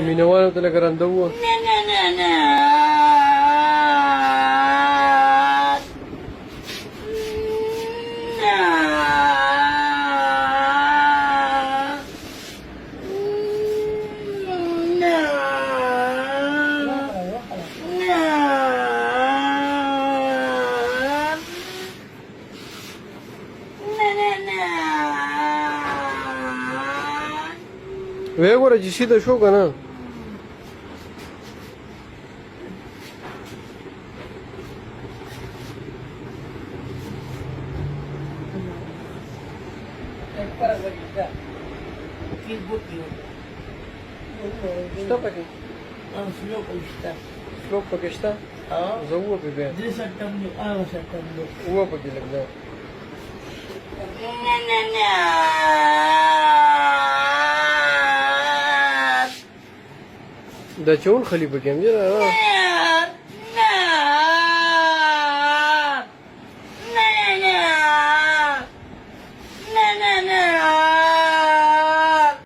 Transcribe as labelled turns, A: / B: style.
A: مینوانو ته لکه رنده ووه. وی ګوره چې سیده شو که نه شته پکې سلوک پکې شته زه اووه پې بیا اووه پکې لږ ده دا چون خلی پکې هم دی